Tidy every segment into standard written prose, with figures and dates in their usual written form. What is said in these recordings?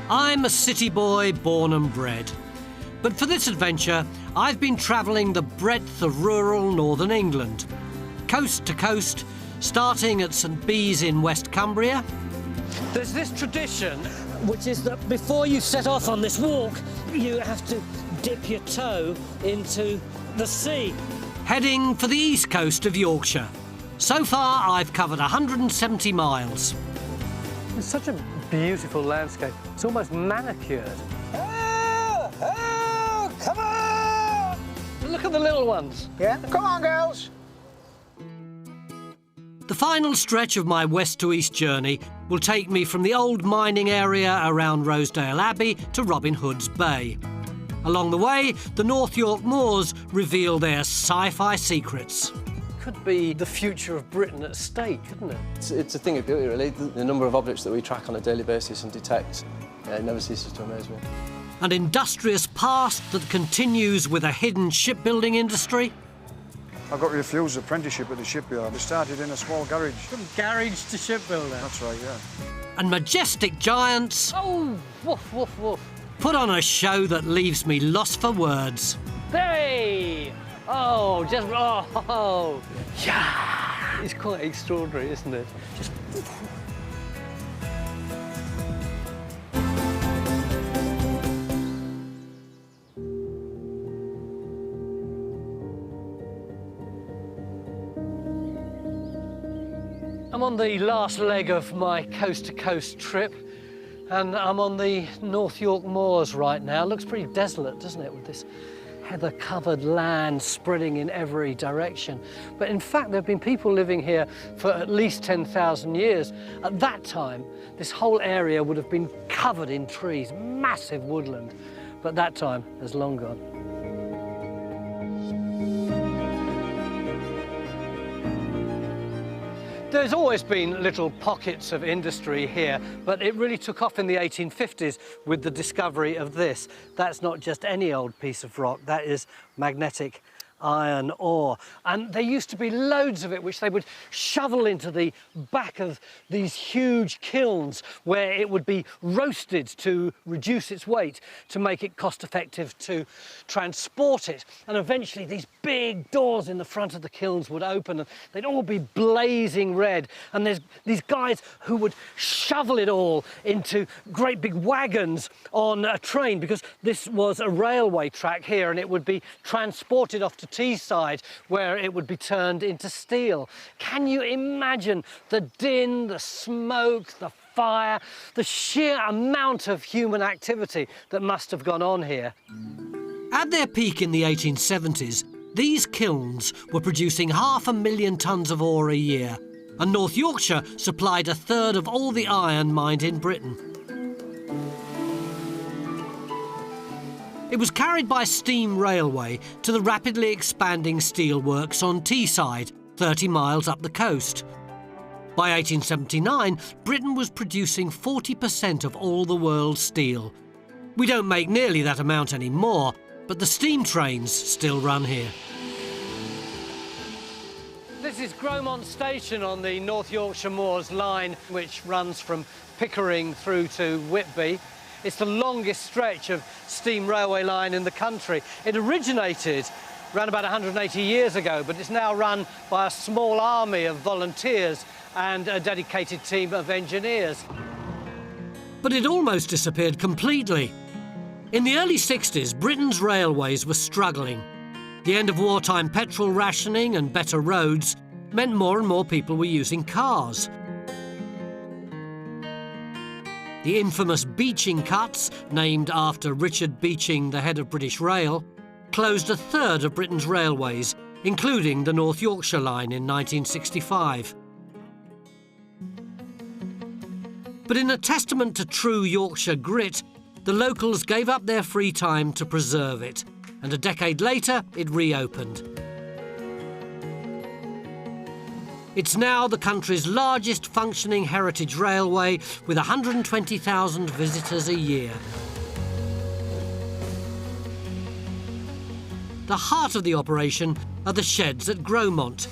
I'm a city boy born and bred. But for this adventure, I've been travelling the breadth of rural northern England, coast to coast, starting at St Bees in West Cumbria. There's this tradition, which is that before you set off on this walk, you have to dip your toe into the sea. Heading for the east coast of Yorkshire. So far, I've covered 170 miles. It's such a beautiful landscape. It's almost manicured. Oh, oh, come on! Look at the little ones. Yeah, come on, girls. The final stretch of my west to east journey will take me from the old mining area around Rosedale Abbey to Robin Hood's Bay. Along the way, the North York moors reveal their sci-fi secrets. Could be the future of Britain at stake, couldn't it? It's a thing of beauty, really. The number of objects that we track on a daily basis and detect, it never ceases to amaze me. An industrious past that continues with a hidden shipbuilding industry. I got refused apprenticeship at the shipyard. I started in a small garage. From garage to shipbuilder. That's right, yeah. And majestic giants. Oh, woof, woof, woof. Put on a show that leaves me lost for words. Hey! Oh, just, oh, yeah! It's quite extraordinary, isn't it? Just... I'm on the last leg of my coast-to-coast trip, and I'm on the North York moors right now. It looks pretty desolate, doesn't it, with this heather-covered land spreading in every direction. But in fact, there have been people living here for at least 10,000 years. At that time, this whole area would have been covered in trees, massive woodland. But that time has long gone. There's always been little pockets of industry here, but it really took off in the 1850s with the discovery of this. That's not just any old piece of rock, that is magnetic iron ore. And there used to be loads of it, which they would shovel into the back of these huge kilns where it would be roasted to reduce its weight, to make it cost effective to transport it. And eventually these big doors in the front of the kilns would open and they'd all be blazing red. And there's these guys who would shovel it all into great big wagons on a train, because this was a railway track here, and it would be transported off to Teesside, where it would be turned into steel. Can you imagine the din, the smoke, the fire, the sheer amount of human activity that must have gone on here? At their peak in the 1870s, these kilns were producing 500,000 tonnes of ore a year, and North Yorkshire supplied a third of all the iron mined in Britain. It was carried by steam railway to the rapidly expanding steelworks on Teesside, 30 miles up the coast. By 1879, Britain was producing 40% of all the world's steel. We don't make nearly that amount anymore, but the steam trains still run here. This is Gromont Station on the North Yorkshire Moors line, which runs from Pickering through to Whitby. It's the longest stretch of steam railway line in the country. It originated around about 180 years ago, but it's now run by a small army of volunteers and a dedicated team of engineers. But it almost disappeared completely. In the early 60s, Britain's railways were struggling. The end of wartime petrol rationing and better roads meant more and more people were using cars. The infamous Beeching cuts, named after Richard Beeching, the head of British Rail, closed a third of Britain's railways, including the North Yorkshire line in 1965. But in a testament to true Yorkshire grit, the locals gave up their free time to preserve it, and a decade later it reopened. It's now the country's largest functioning heritage railway, with 120,000 visitors a year. The heart of the operation are the sheds at Gromont.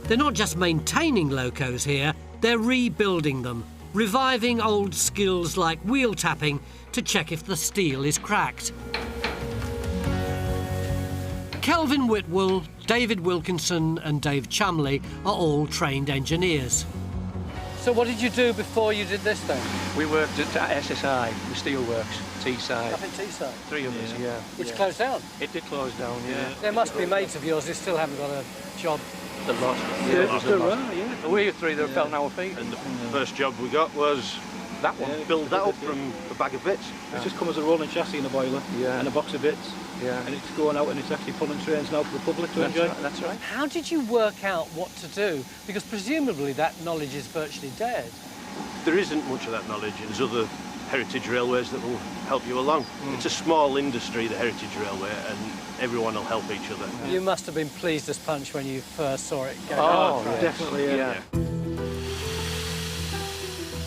They're not just maintaining locos here, they're rebuilding them, reviving old skills like wheel tapping to check if the steel is cracked. Kelvin Whitwell, David Wilkinson and Dave Chumley are all trained engineers. So what did you do before you did this then? We worked at SSI, the steelworks, Teesside. Up in Teesside? 3 of us, yeah. Which yeah. closed down? It did close down, yeah. There must be mates of yours who still haven't got a job. The loss. Yeah, still around, yeah. We three that fell on our feet. And the first job we got was That one. build that up from a bag of bits. It's just come as a rolling chassis in a boiler and a box of bits. Yeah. And it's going out and it's actually pulling trains now for the public to That's enjoy. right, that's right. How did you work out what to do? Because presumably that knowledge is virtually dead. There isn't much of that knowledge, and there's other heritage railways that will help you along. It's a small industry, the heritage railway, and everyone will help each other. You must have been pleased as punch when you first saw it go down Oh, the track. Definitely, yeah.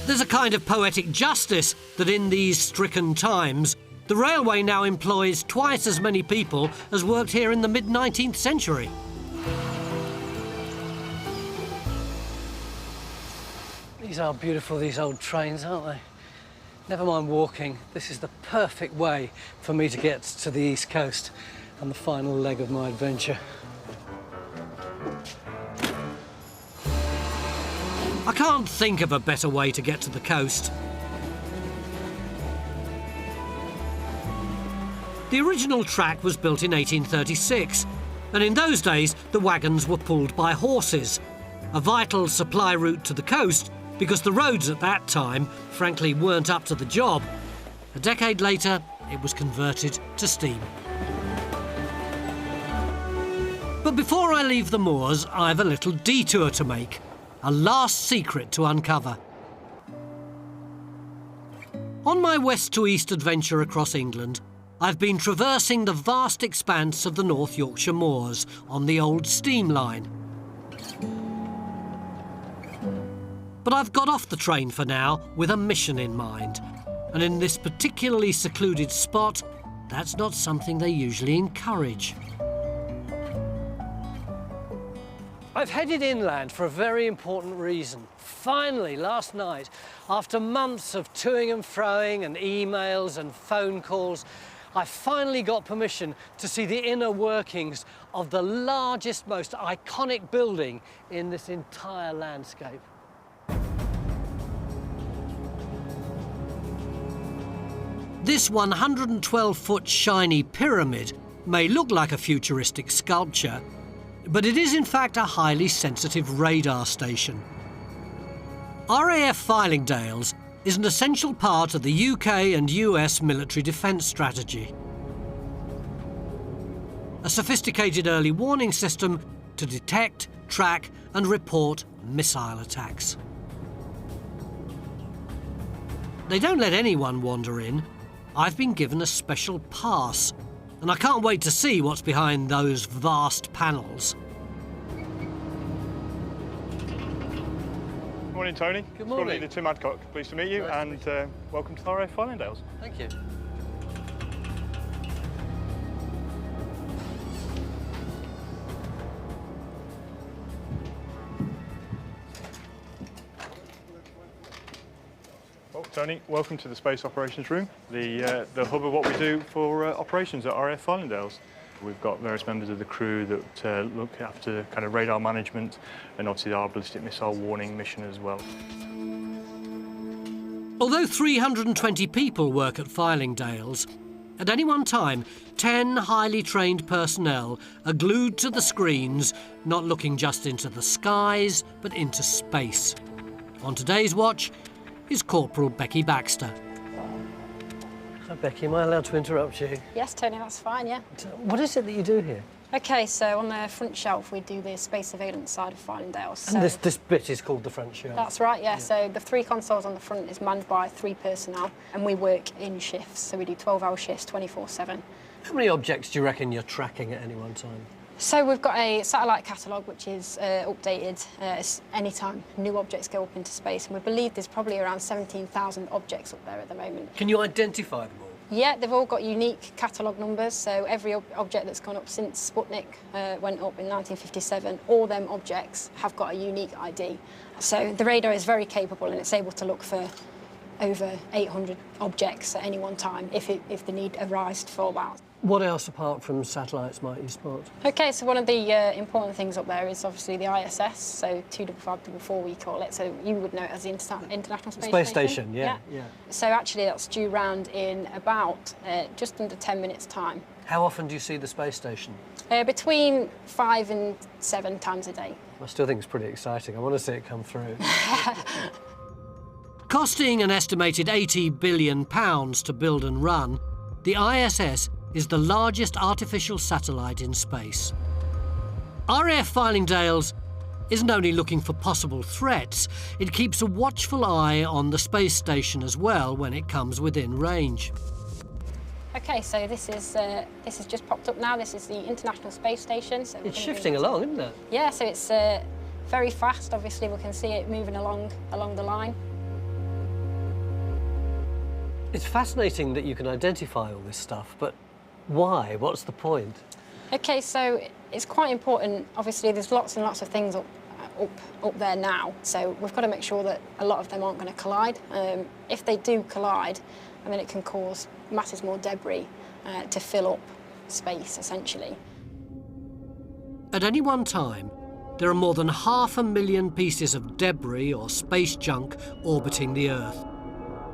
There's a kind of poetic justice that in these stricken times, the railway now employs twice as many people as worked here in the mid-19th century. These are beautiful, these old trains, aren't they? Never mind walking, this is the perfect way for me to get to the East Coast and the final leg of my adventure. I can't think of a better way to get to the coast. The original track was built in 1836, and in those days the wagons were pulled by horses, a vital supply route to the coast because the roads at that time frankly weren't up to the job. A decade later, it was converted to steam. But before I leave the moors, I've a little detour to make. A last secret to uncover. On my west to east adventure across England, I've been traversing the vast expanse of the North Yorkshire moors on the old steam line. But I've got off the train for now with a mission in mind. And in this particularly secluded spot, that's not something they usually encourage. I've headed inland for a very important reason. Finally, last night, after months of toing and froing and emails and phone calls, I finally got permission to see the inner workings of the largest, most iconic building in this entire landscape. This 112-foot shiny pyramid may look like a futuristic sculpture, but it is in fact a highly sensitive radar station. RAF Fylingdales is an essential part of the UK and US military defence strategy. A sophisticated early warning system to detect, track and report missile attacks. They don't let anyone wander in. I've been given a special pass, and I can't wait to see what's behind those vast panels. Morning, Tony. Good morning. Leader Tim Adcock. Pleased to meet you, and welcome to RAF Fylingdales. Thank you. Well, Tony, welcome to the Space Operations Room, the hub of what we do for operations at RAF Fylingdales. We've got various members of the crew that look after kind of radar management and obviously our ballistic missile warning mission as well. Although 320 people work at Fylingdales, at any one time, 10 highly trained personnel are glued to the screens, not looking just into the skies, but into space. On today's watch is Corporal Becky Baxter. So, Becky, am I allowed to interrupt you? Yes, Tony, that's fine, yeah. What is it that you do here? OK, so on the front shelf, we do the space surveillance side of Fylingdales. And So this bit is called the front shelf. that's right, yeah. So the 3 consoles on the front is manned by 3 personnel, and we work in shifts. So we do 12-hour shifts, 24/7. How many objects do you reckon you're tracking at any one time? So we've got a satellite catalogue, which is updated any time new objects go up into space, and we believe there's probably around 17,000 objects up there at the moment. Can you identify them all? Yeah, they've all got unique catalogue numbers, so every object that's gone up since Sputnik went up in 1957, all them objects have got a unique ID. So the radar is very capable and it's able to look for over 800 objects at any one time if the need arises for that. What else apart from satellites might you spot? OK, so one of the important things up there is obviously the ISS, so 25544 we call it, so you would know it as the International Space Station. Yeah. So actually that's due round in about just under 10 minutes' time. How often do you see the space station? Between 5 and 7 times a day. I still think it's pretty exciting. I want to see it come through. Costing an estimated £80 billion to build and run, the ISS is the largest artificial satellite in space. RAF Fylingdales isn't only looking for possible threats, it keeps a watchful eye on the space station as well when it comes within range. OK, so this has just popped up now. This is the International Space Station. So it's shifting along, isn't it? Yeah, so it's very fast. Obviously, we can see it moving along the line. It's fascinating that you can identify all this stuff, but why? What's the point? OK, so it's quite important. Obviously, there's lots and lots of things up there now, so we've got to make sure that a lot of them aren't going to collide. If they do collide, I mean, it can cause masses more debris to fill up space, essentially. At any one time, there are more than 500,000 pieces of debris or space junk orbiting the Earth.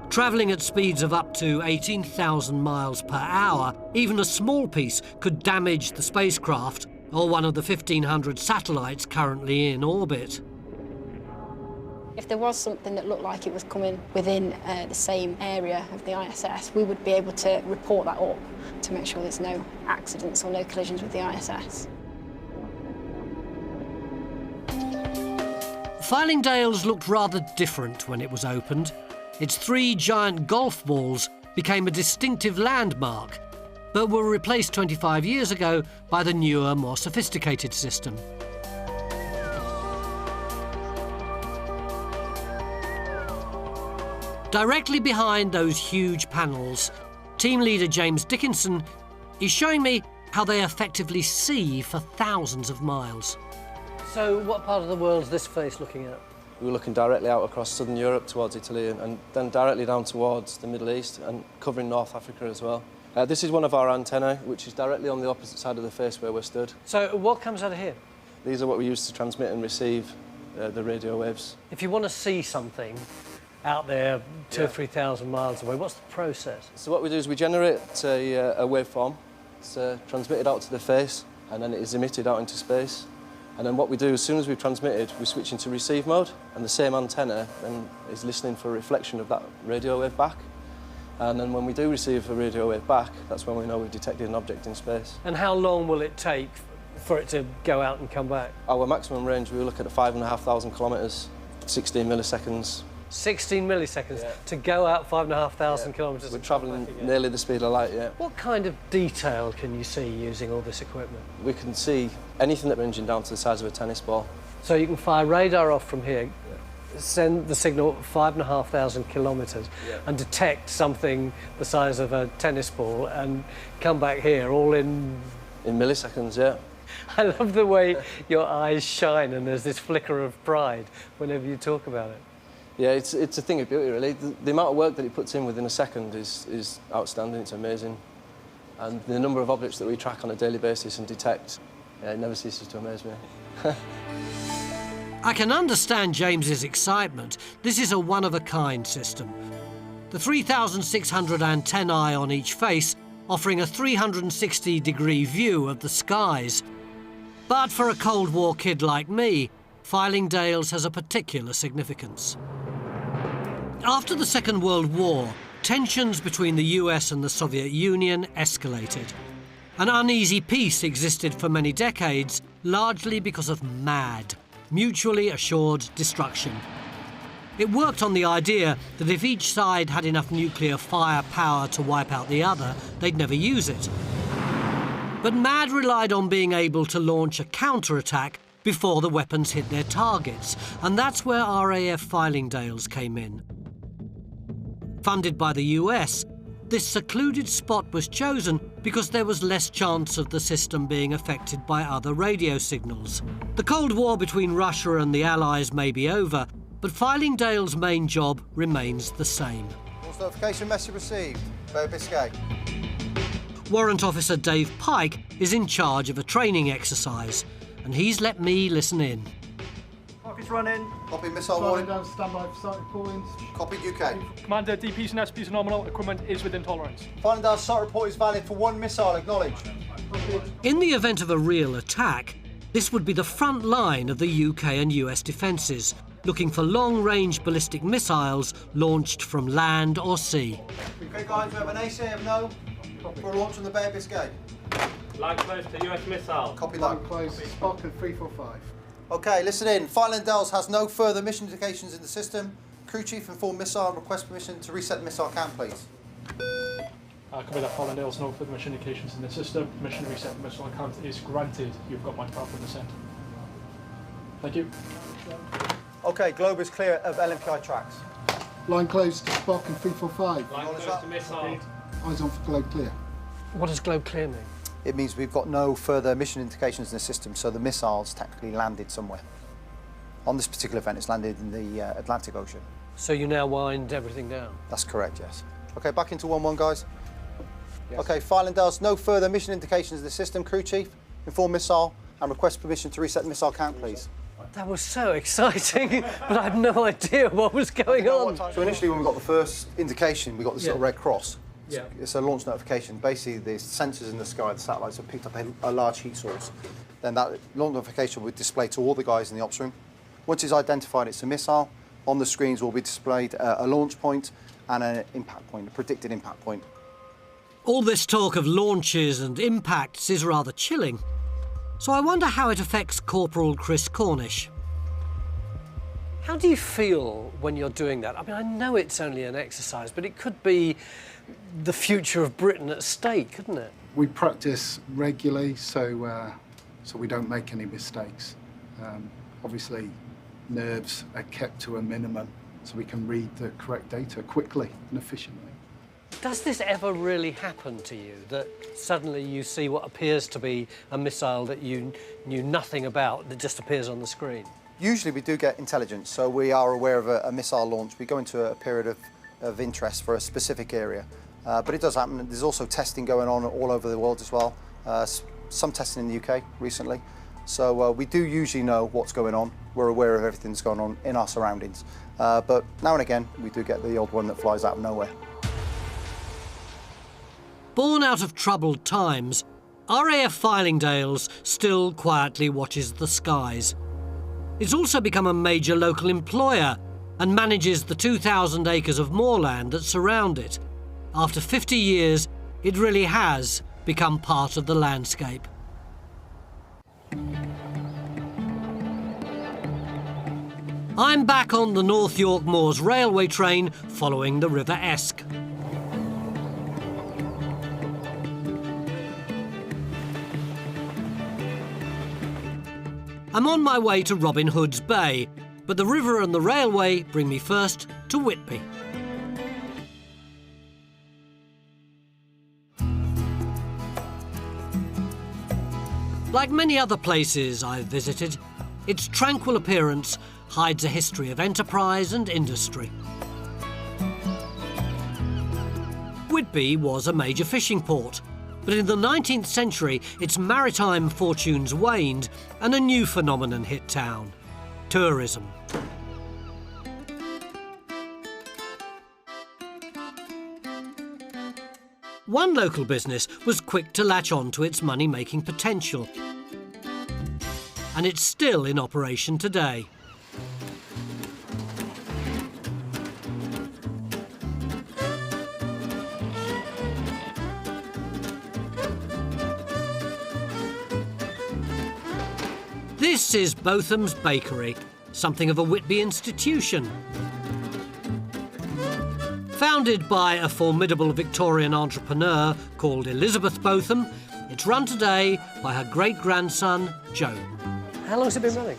Travelling at speeds of up to 18,000 miles per hour, even a small piece could damage the spacecraft or one of the 1,500 satellites currently in orbit. If there was something that looked like it was coming within the same area of the ISS, we would be able to report that up to make sure there's no accidents or no collisions with the ISS. Fylingdales looked rather different when it was opened. Its 3 giant golf balls became a distinctive landmark, but were replaced 25 years ago by the newer, more sophisticated system. Directly behind those huge panels, team leader James Dickinson is showing me how they effectively see for thousands of miles. So what part of the world is this face looking at? We were looking directly out across southern Europe towards Italy and then directly down towards the Middle East and covering North Africa as well. This is one of our antennae, which is directly on the opposite side of the face where we're stood. So what comes out of here? These are what we use to transmit and receive the radio waves. If you want to see something out there 2,000 or 3,000 miles away, what's the process? So what we do is we generate a waveform. It's transmitted out to the face and then it is emitted out into space. And then what we do, as soon as we've transmitted, we switch into receive mode, and the same antenna then is listening for a reflection of that radio wave back. And then when we do receive a radio wave back, that's when we know we've detected an object in space. And how long will it take for it to go out and come back? Our maximum range, we look at 5,500 kilometres, 16 milliseconds. 16 milliseconds to go out 5,500 kilometres. We're travelling nearly the speed of light, yeah. What kind of detail can you see using all this equipment? We can see anything that ranging down to the size of a tennis ball. So you can fire radar off from here, send the signal 5,500 kilometres and detect something the size of a tennis ball and come back here all in... In milliseconds, yeah. I love the way your eyes shine and there's this flicker of pride whenever you talk about it. Yeah, it's a thing of beauty, really. The amount of work that it puts in within a second is outstanding, it's amazing. And the number of objects that we track on a daily basis and detect, it never ceases to amaze me. I can understand James's excitement. This is a one-of-a-kind system. The 3,600 antennae on each face offering a 360-degree view of the skies. But for a Cold War kid like me, Fylingdales has a particular significance. After the Second World War, tensions between the US and the Soviet Union escalated. An uneasy peace existed for many decades, largely because of MAD, mutually assured destruction. It worked on the idea that if each side had enough nuclear firepower to wipe out the other, they'd never use it. But MAD relied on being able to launch a counterattack before the weapons hit their targets, and that's where RAF Fylingdales came in. Funded by the US, this secluded spot was chosen because there was less chance of the system being affected by other radio signals. The Cold War between Russia and the Allies may be over, but Fylingdales' main job remains the same. Launch notification message received. Bay of Biscay. Warrant Officer Dave Pike is in charge of a training exercise, and he's let me listen in. Clock is running. Copy missile warning. Down, standby for sight points. Copy UK. Commander, DPs and SPs are nominal. Equipment is within tolerance. Fylingdales site report is valid for 1 missile. Acknowledged. In the event of a real attack, this would be the front line of the UK and US defences, looking for long-range ballistic missiles launched from land or sea. Okay, guys, we have an AC of no for a launch from the Bay of Biscay. Line close to US missile. Copy that. Line close. Spock and 345. Okay, listen in. Fylingdales has no further mission indications in the system. Crew chief informed missile and request permission to reset the missile count, please. Copy that, Fylingdales. No further mission indications in the system. Mission to reset the missile count is granted. You've got my powerful consent. Thank you. Okay, globe is clear of LMPI tracks. Line close to Spock and 345. Line close to missile. Eyes on for globe clear. What does globe clear mean? It means we've got no further mission indications in the system, so the missile's technically landed somewhere. On this particular event, it's landed in the Atlantic Ocean. So you now wind everything down? That's correct, yes. Okay, back into 1-1, guys. Yes. Okay, Fylingdales, no further mission indications in the system. Crew chief, inform missile and request permission to reset the missile count, please. That was so exciting, but I had no idea what was going on. So initially, when we got the first indication, we got this little red cross. Yeah. It's a launch notification. Basically, the sensors in the sky, the satellites, have picked up a large heat source. Then that launch notification will display to all the guys in the ops room. Once it's identified it's a missile, on the screens will be displayed a launch point and an impact point, a predicted impact point. All this talk of launches and impacts is rather chilling. So I wonder how it affects Corporal Chris Cornish. How do you feel when you're doing that? I mean, I know it's only an exercise, but it could be the future of Britain at stake, couldn't it? We practice regularly, so we don't make any mistakes. Obviously, nerves are kept to a minimum, so we can read the correct data quickly and efficiently. Does this ever really happen to you, that suddenly you see what appears to be a missile that you knew nothing about that just appears on the screen? Usually we do get intelligence, so we are aware of a missile launch. We go into a period of interest for a specific area. But it does happen. There's also testing going on all over the world as well. Some testing in the UK recently. So we do usually know what's going on. We're aware of everything that's going on in our surroundings. But now and again, we do get the odd one that flies out of nowhere. Born out of troubled times, RAF Fylingdales still quietly watches the skies. It's also become a major local employer and manages the 2,000 acres of moorland that surround it. After 50 years, it really has become part of the landscape. I'm back on the North York Moors railway train following the River Esk. I'm on my way to Robin Hood's Bay, but the river and the railway bring me first to Whitby. Like many other places I've visited, its tranquil appearance hides a history of enterprise and industry. Whitby was a major fishing port, but in the 19th century its maritime fortunes waned and a new phenomenon hit town: tourism. One local business was quick to latch on to its money-making potential, and it's still in operation today. This is Botham's Bakery, something of a Whitby institution. Founded by a formidable Victorian entrepreneur called Elizabeth Botham, it's run today by her great-grandson, Joe. How long has it been running?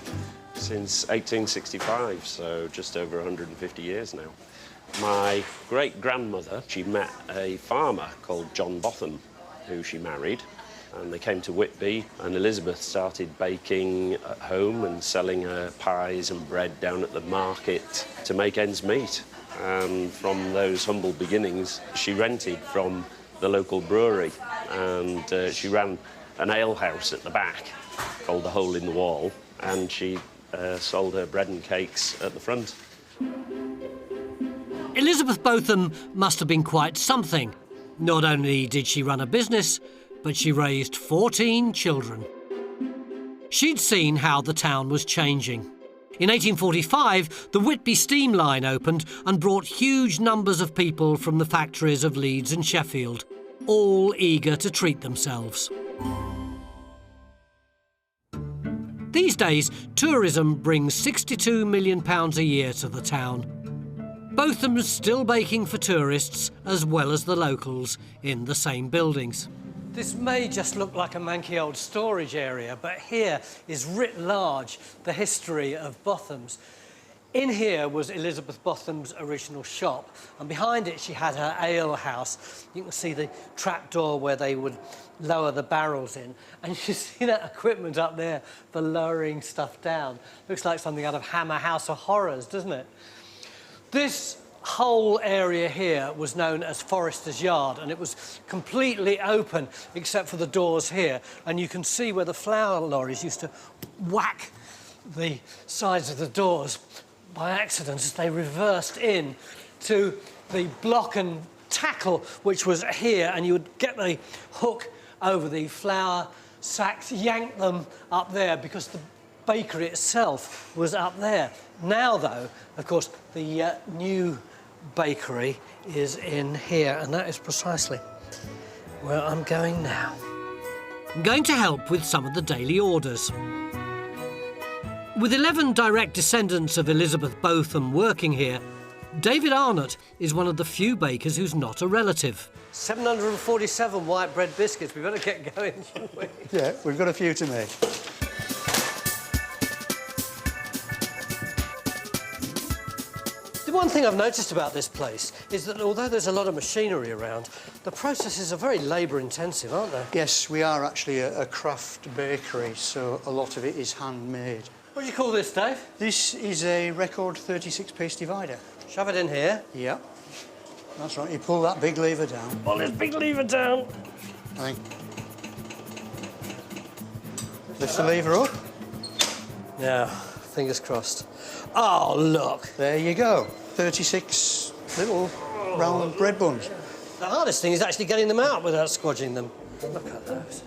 Since 1865, so just over 150 years now. My great-grandmother, she met a farmer called John Botham, who she married, and they came to Whitby, and Elizabeth started baking at home and selling her pies and bread down at the market to make ends meet. And from those humble beginnings, she rented from the local brewery, and she ran an ale house at the back called the Hole in the Wall, and she sold her bread and cakes at the front. Elizabeth Botham must have been quite something. Not only did she run a business, but she raised 14 children. She'd seen how the town was changing. In 1845, the Whitby steam line opened and brought huge numbers of people from the factories of Leeds and Sheffield, all eager to treat themselves. These days, tourism brings £62 million a year to the town. Botham's still baking for tourists as well as the locals in the same buildings. This may just look like a manky old storage area, but here is writ large the history of Botham's. In here was Elizabeth Botham's original shop, and behind it she had her ale house. You can see the trapdoor where they would lower the barrels in, and you see that equipment up there for lowering stuff down. Looks like something out of Hammer House of Horrors, doesn't it? This whole area here was known as Forester's Yard, and it was completely open except for the doors here, and you can see where the flour lorries used to whack the sides of the doors by accident as they reversed in to the block and tackle, which was here, and you would get the hook over the flour sacks, yank them up there because the bakery itself was up there. Now, though, of course, the new bakery is in here, and that is precisely where I'm going now. I'm going to help with some of the daily orders. With 11 direct descendants of Elizabeth Botham working here, David Arnott is one of the few bakers who's not a relative. 747 white bread biscuits. We've got to get going, shouldn't we? Yeah, we've got a few to make. The one thing I've noticed about this place is that although there's a lot of machinery around, the processes are very labour-intensive, aren't they? Yes, we are actually a craft bakery, so a lot of it is handmade. What do you call this, Dave? This is a record 36-piece divider. Shove it in here. Yeah, that's right. You pull that big lever down. Pull this big lever down. Lift the lever up. Now, fingers crossed. Oh, look. There you go. 36 little round bread buns. The hardest thing is actually getting them out without squodging them. Look at those.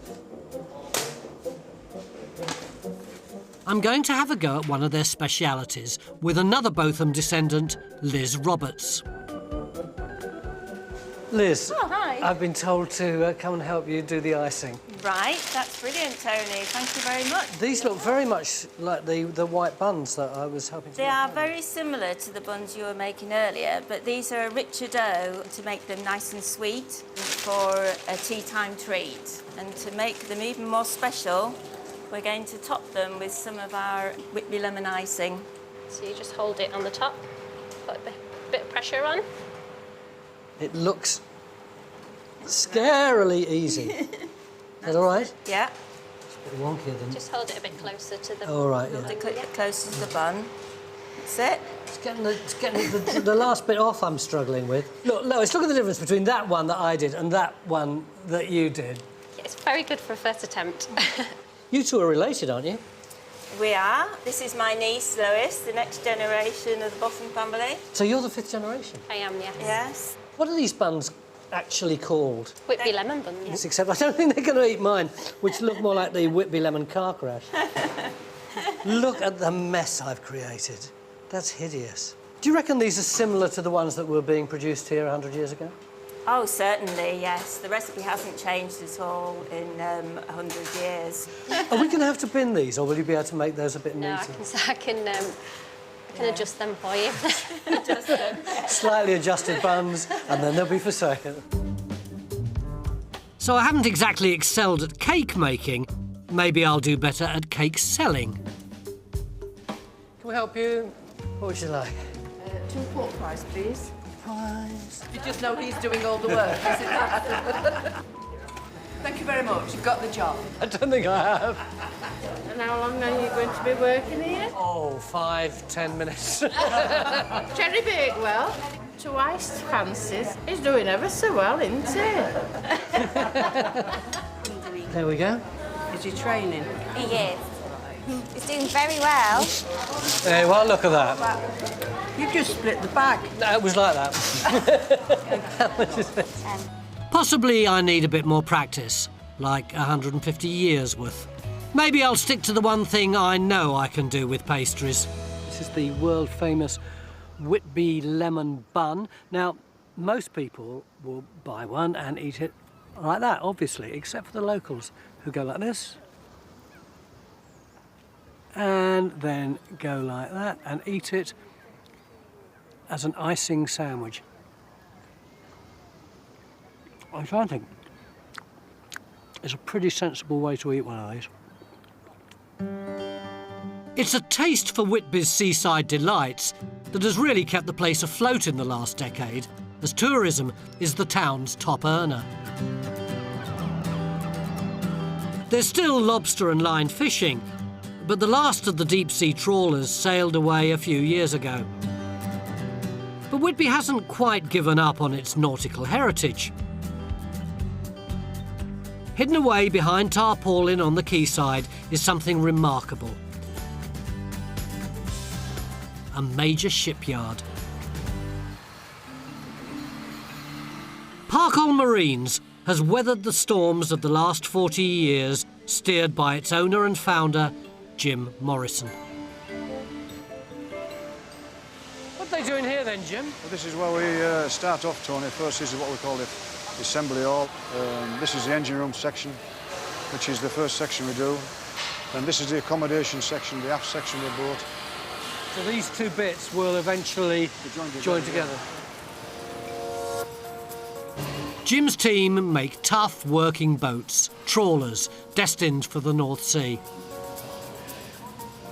I'm going to have a go at one of their specialities with another Botham descendant, Liz Roberts. Liz, oh, hi. I've been told to come and help you do the icing. Right, that's brilliant, Tony. Thank you very much. These look very much like the white buns that I was helping to They make. are very similar to the buns you were making earlier, but these are a richer dough to make them nice and sweet for a tea time treat. And to make them even more special, we're going to top them with some of our Whitby lemon icing. So you just hold it on the top, put a bit of pressure on. It looks scarily easy. Is that all right? Yeah. It's a bit wonkier than... Just hold it a bit closer to the... All right, Hold yeah. it closer to the bun. That's it. It's getting the last bit off I'm struggling with. Look, Lois, look at the difference between that one that I did and that one that you did. Yeah, it's very good for a first attempt. You two are related, aren't you? We are. This is my niece, Lois, the next generation of the Botham family. So you're the 5th generation? I am, yes. Yes. What are these buns actually called? Whitby lemon buns. Except I don't think they're going to eat mine, which look more like the Whitby lemon car crash. Look at the mess I've created. That's hideous. Do you reckon these are similar to the ones that were being produced here 100 years ago? Oh, certainly, yes. The recipe hasn't changed at all in 100 years. Are we going to have to bin these, or will you be able to make those a bit No, neater? I can adjust them for you. Adjust them. Slightly adjusted buns, and then they'll be for sale. So I haven't exactly excelled at cake making. Maybe I'll do better at cake selling. Can we help you? What would you like? 2 pork pies, please. surprise. You just know he's doing all the work, is it that? Thank you very much. You've got the job. I don't think I have. And how long are you going to be working here? Oh, 5-10 minutes. Cherry Bakewell, to Ice Fancies, he's doing ever so well, isn't he? There we go. Is he training? He is. He's doing very well. Hey, well, look at that. You just split the bag. No, it was like that. Possibly I need a bit more practice, like 150 years worth. Maybe I'll stick to the one thing I know I can do with pastries. This is the world-famous Whitby lemon bun. Now, most people will buy one and eat it like that, obviously, except for the locals, who go like this. And then go like that and eat it as an icing sandwich. I'm trying to think. It's a pretty sensible way to eat one of these. It's a taste for Whitby's seaside delights that has really kept the place afloat in the last decade, as tourism is the town's top earner. There's still lobster and line fishing, but the last of the deep-sea trawlers sailed away a few years ago. But Whitby hasn't quite given up on its nautical heritage. Hidden away behind tarpaulin on the quayside is something remarkable. A major shipyard. Parkhall Marines has weathered the storms of the last 40 years, steered by its owner and founder, Jim Morrison. What are they doing here then, Jim? Well, this is where we start off, Tony. First, this is what we call the assembly hall. This is the engine room section, which is the first section we do. And this is the accommodation section, the aft section of the boat. So these two bits will eventually join together. Jim's team make tough working boats, trawlers, destined for the North Sea.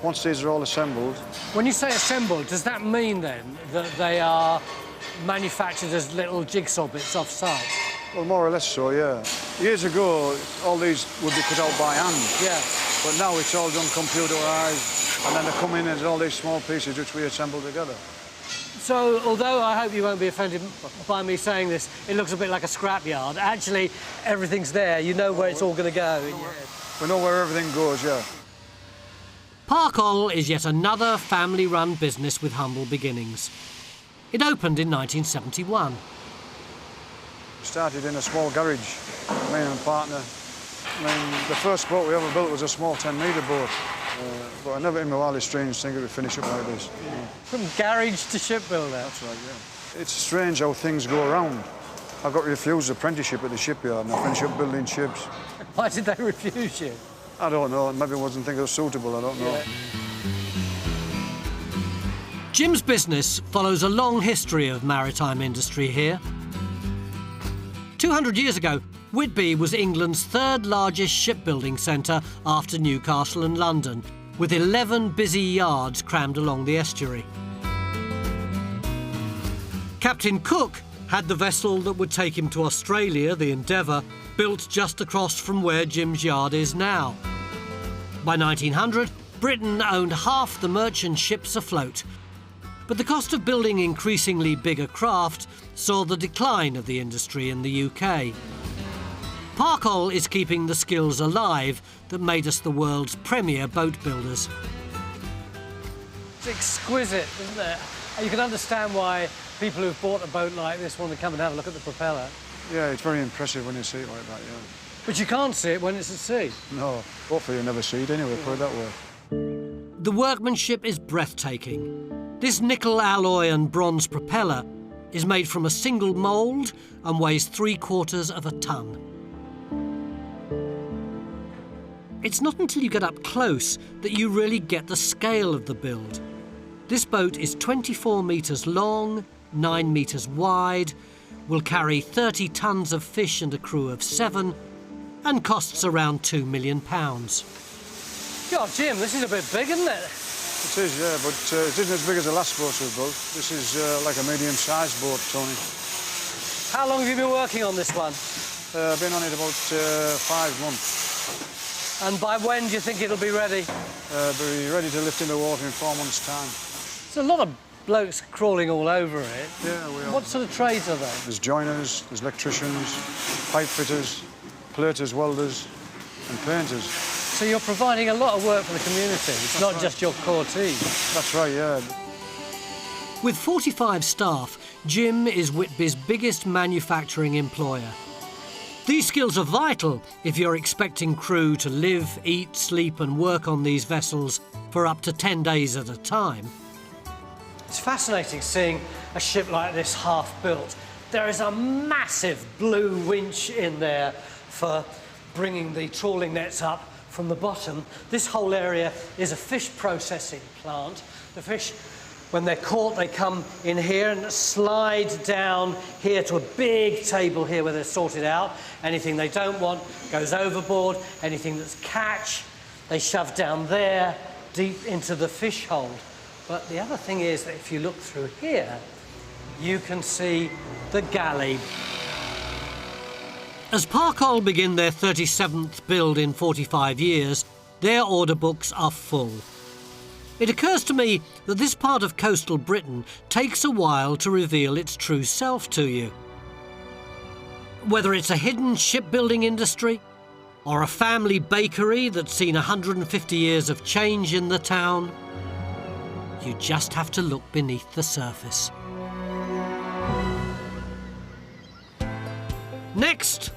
Once these are all assembled... When you say assembled, does that mean then that they are manufactured as little jigsaw bits off-site? Well, more or less so, yeah. Years ago, all these would be cut out by hand. Yeah. But now it's all done computerised, and then they come in as all these small pieces which we assemble together. So, although I hope you won't be offended by me saying this, it looks a bit like a scrapyard. Actually, everything's there. You know where it's all going to go. We know where everything goes, yeah. Parkhall is yet another family-run business with humble beginnings. It opened in 1971. We started in a small garage, me and a partner. I mean, the first boat we ever built was a small 10-metre boat. But I never in my wildest dreams think it would finish up like this. From garage to shipbuilder? That's right, yeah. It's strange how things go around. I got refused apprenticeship at the shipyard and I finished up building ships. Why did they refuse you? I don't know. Maybe it wasn't think it was suitable, I don't know. Yeah. Jim's business follows a long history of maritime industry here. 200 years ago, Whitby was England's third largest shipbuilding centre after Newcastle and London, with 11 busy yards crammed along the estuary. Captain Cook had the vessel that would take him to Australia, the Endeavour, built just across from where Jim's yard is now. By 1900, Britain owned half the merchant ships afloat, but the cost of building increasingly bigger craft saw the decline of the industry in the UK. Parkhall is keeping the skills alive that made us the world's premier boat builders. It's exquisite, isn't it? You can understand why people who've bought a boat like this want to come and have a look at the propeller. Yeah, it's very impressive when you see it like that, yeah. But you can't see it when it's at sea. No, hopefully you'll never see it anyway, put it that way. The workmanship is breathtaking. This nickel alloy and bronze propeller is made from a single mould and weighs 3/4 of a tonne. It's not until you get up close that you really get the scale of the build. This boat is 24 metres long, 9 metres wide, will carry 30 tonnes of fish and a crew of 7, and costs around £2 million. God, Jim, this is a bit big, isn't it? It is, yeah, but it isn't as big as the last boat we've built. This is like a medium-sized boat, Tony. How long have you been working on this one? I've been on it about 5 months. And by when do you think it'll be ready? Be ready to lift in the water in 4 months' time. There's a lot of blokes crawling all over it. Yeah, we are. What sort of trades are they? There's joiners, there's electricians, pipe fitters, platers, welders and painters. So you're providing a lot of work for the community. It's not just your core team. That's right, yeah. With 45 staff, Jim is Whitby's biggest manufacturing employer. These skills are vital if you're expecting crew to live, eat, sleep and work on these vessels for up to 10 days at a time. It's fascinating seeing a ship like this half-built. There is a massive blue winch in there for bringing the trawling nets up from the bottom. This whole area is a fish processing plant. The fish, when they're caught, they come in here and slide down here to a big table here where they're sorted out. Anything they don't want goes overboard. Anything that's catch, they shove down there, deep into the fish hold. But the other thing is that if you look through here, you can see the galley. As Parkol begin their 37th build in 45 years, their order books are full. It occurs to me that this part of coastal Britain takes a while to reveal its true self to you. Whether it's a hidden shipbuilding industry, or a family bakery that's seen 150 years of change in the town, you just have to look beneath the surface. Next.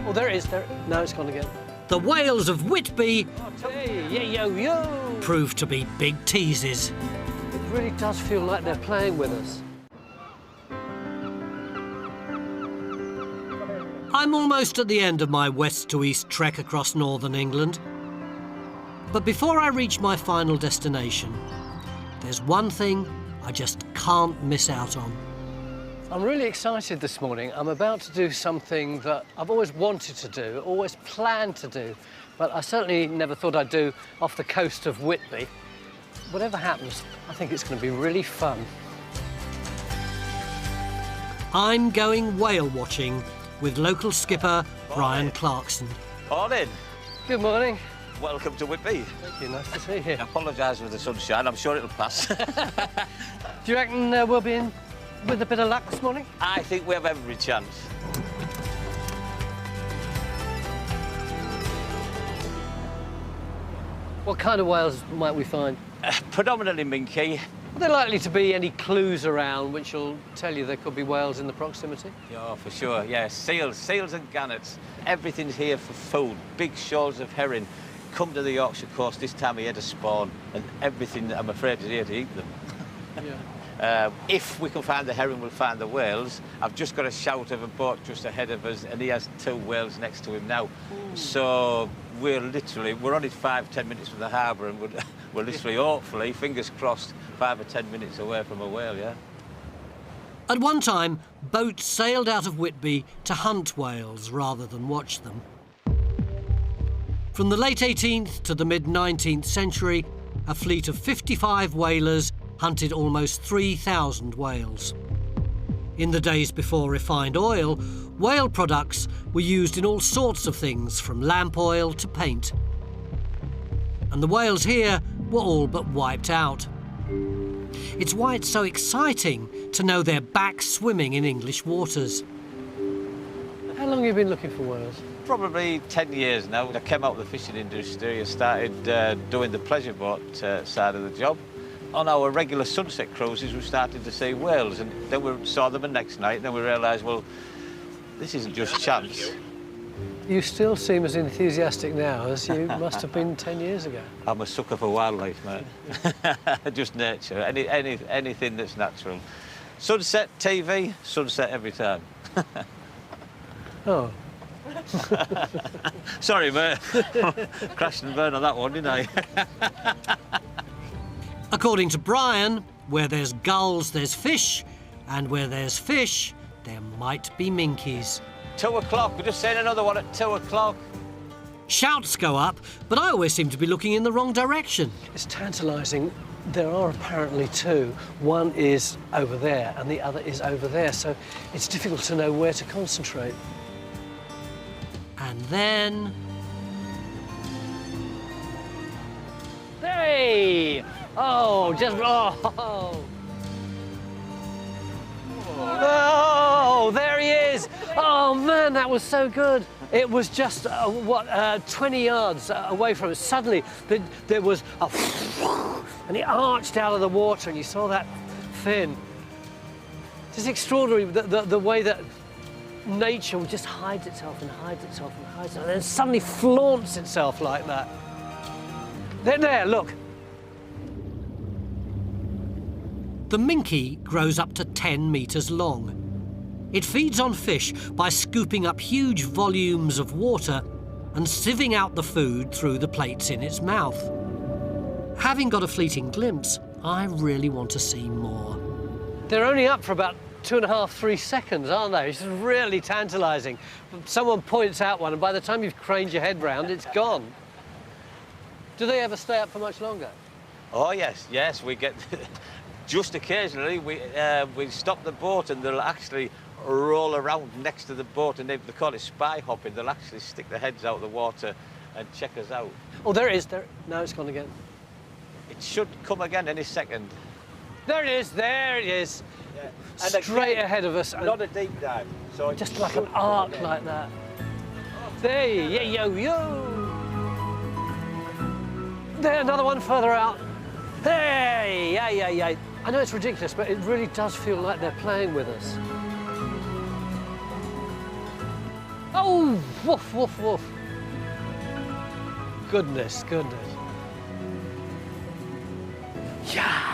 Oh, there it is. There. Now it's gone again. The whales of Whitby Hey, yo. prove to be big teases. It really does feel like they're playing with us. I'm almost at the end of my west to east trek across northern England. But before I reach my final destination, there's one thing I just can't miss out on. I'm really excited this morning. I'm about to do something that I've always wanted to do, always planned to do, but I certainly never thought I'd do off the coast of Whitby. Whatever happens, I think it's going to be really fun. I'm going whale watching with local skipper Brian Clarkson. Morning. Good morning. Welcome to Whitby. Thank you, nice to see you. I apologise for the sunshine, I'm sure it'll pass. Do you reckon we'll be in with a bit of luck this morning? I think we have every chance. What kind of whales might we find? Predominantly minke. Are there likely to be any clues around which will tell you there could be whales in the proximity? Yeah, for sure, yeah. Seals and gannets. Everything's here for food. Big shoals of herring come to the Yorkshire coast this time of year to spawn, and everything, I'm afraid, is here to eat them. Yeah. If we can find the herring, we'll find the whales. I've just got a shout of a boat just ahead of us, and he has 2 whales next to him now. Ooh. So we're only 5-10 minutes from the harbour, and we're literally, hopefully, fingers crossed, 5 or 10 minutes away from a whale, yeah. At one time, boats sailed out of Whitby to hunt whales rather than watch them. From the late 18th to the mid-19th century, a fleet of 55 whalers hunted almost 3,000 whales. In the days before refined oil, whale products were used in all sorts of things, from lamp oil to paint. And the whales here were all but wiped out. It's why it's so exciting to know they're back swimming in English waters. How long have you been looking for whales? Probably 10 years now. I came out of the fishing industry and started doing the pleasure boat side of the job. On our regular sunset cruises, we started to see whales, and then we saw them the next night, and then we realised, well, this isn't just chance. You still seem as enthusiastic now as you must have been 10 years ago. I'm a sucker for wildlife, mate. Just nature, anything that's natural. Sunset TV, sunset every time. Oh. Sorry, mate. Crashed and burned on that one, didn't I? According to Brian, where there's gulls, there's fish, and where there's fish, there might be minkies. 2 o'clock, we're just seeing another one at 2 o'clock. Shouts go up, but I always seem to be looking in the wrong direction. It's tantalising. There are apparently two. One is over there and the other is over there, so it's difficult to know where to concentrate. And then... Hey! Oh, just... Oh! Oh, there he is! Oh, man, that was so good. It was just, 20 yards away from us. Suddenly, there was a... and it arched out of the water, and you saw that fin. It's extraordinary, the way that nature just hides itself and hides itself and hides itself, and then suddenly flaunts itself like that. There, look. The minke grows up to 10 metres long. It feeds on fish by scooping up huge volumes of water and sieving out the food through the plates in its mouth. Having got a fleeting glimpse, I really want to see more. They're only up for about 2.5, 3 seconds, aren't they? It's really tantalising. Someone points out one, and by the time you've craned your head round, it's gone. Do they ever stay up for much longer? Oh, yes, we get... Just occasionally, we stop the boat and they'll actually roll around next to the boat, and they call it spy hopping. They'll actually stick their heads out of the water and check us out. Oh, there it is. No, it's gone again. It should come again any second. There it is. Yeah. And straight again, ahead of us. Not a deep dive. So just like an arc like that. There, yo. There, another one further out. Hey, yeah. I know it's ridiculous, but it really does feel like they're playing with us. Oh, woof. Goodness. Yeah.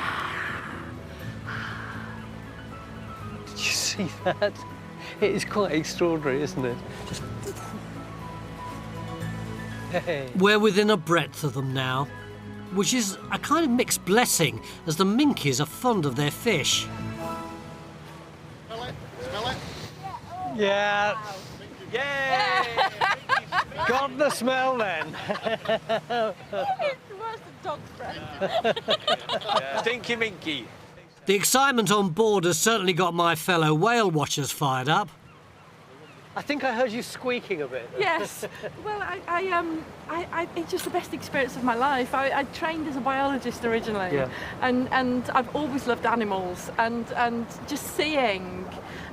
Did you see that? It is quite extraordinary, isn't it? Just... Hey. We're within a breadth of them now, which is a kind of mixed blessing, as the minkies are fond of their fish. Smell it? Yeah. Yay! Got the smell then. Stinky minky. The excitement on board has certainly got my fellow whale watchers fired up. I think I heard you squeaking a bit. Yes. Well, it's just the best experience of my life. I trained as a biologist originally, yeah. and I've always loved animals, and just seeing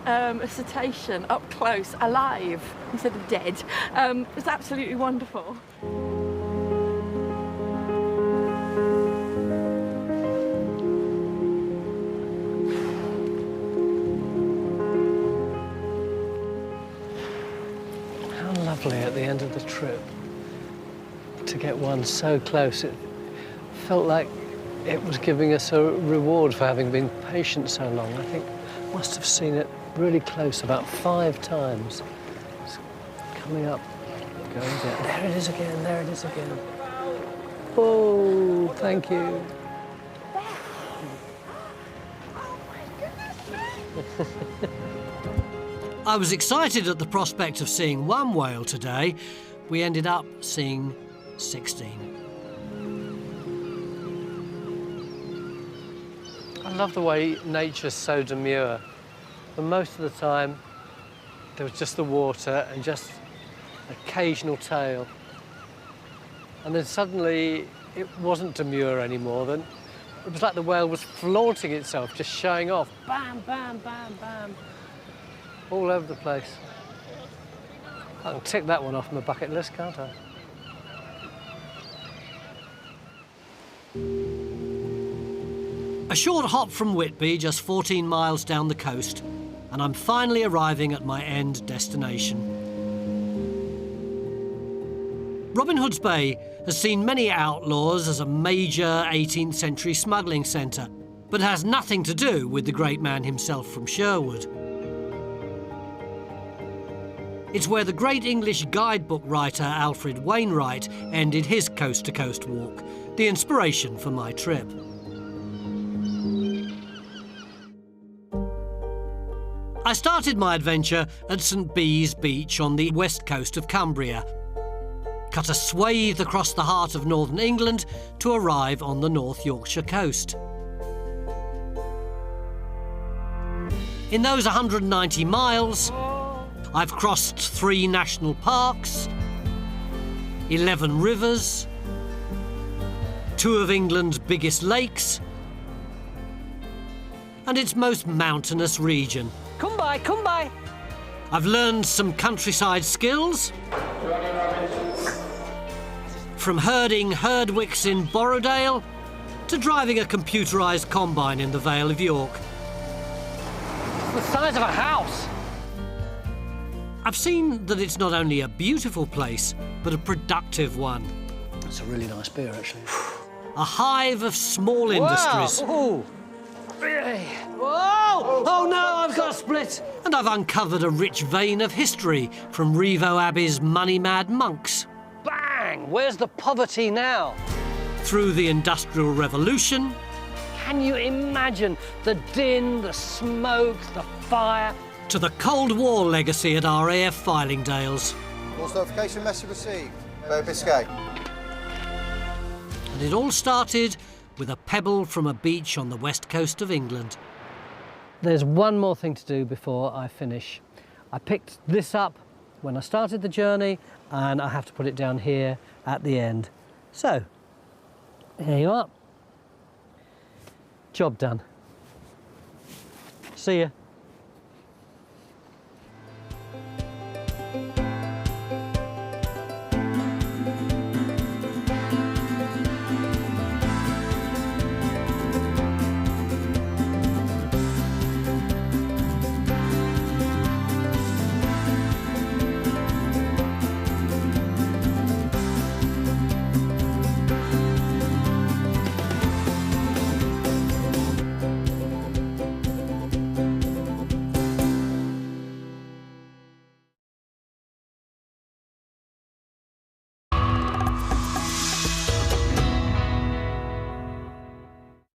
a cetacean up close, alive instead of dead, was absolutely wonderful. Lovely at the end of the trip to get one so close. It felt like it was giving us a reward for having been patient so long. I think must have seen it really close about 5 times. It's coming up, going down. There it is again. Oh, thank you. I was excited at the prospect of seeing one whale today. We ended up seeing 16. I love the way nature's so demure. For most of the time, there was just the water and just an occasional tail. And then suddenly, it wasn't demure anymore. Then it was like the whale was flaunting itself, just showing off. Bam, bam, bam, bam. All over the place. I can tick that one off my bucket list, can't I? A short hop from Whitby, just 14 miles down the coast, and I'm finally arriving at my end destination. Robin Hood's Bay has seen many outlaws as a major 18th century smuggling centre, but has nothing to do with the great man himself from Sherwood. It's where the great English guidebook writer Alfred Wainwright ended his coast-to-coast walk, the inspiration for my trip. I started my adventure at St Bees Beach on the west coast of Cumbria. cut a swathe across the heart of northern England to arrive on the North Yorkshire coast. In those 190 miles, I've crossed 3 national parks, 11 rivers, 2 of England's biggest lakes, and its most mountainous region. Come by, come by. I've learned some countryside skills, from herding herdwicks in Borrowdale to driving a computerised combine in the Vale of York. It's the size of a house. I've seen that it's not only a beautiful place, but a productive one. It's a really nice beer, actually. A hive of small industries. Wow. Whoa! Oh no, I've got a split! And I've uncovered a rich vein of history from Revo Abbey's money-mad monks. Bang! Where's the poverty now? Through the Industrial Revolution. Can you imagine the din, the smoke, the fire? To the Cold War legacy at RAF Fylingdales. Course notification message received. Bay of Biscay. And it all started with a pebble from a beach on the west coast of England. There's one more thing to do before I finish. I picked this up when I started the journey, and I have to put it down here at the end. So, here you are. Job done. See ya.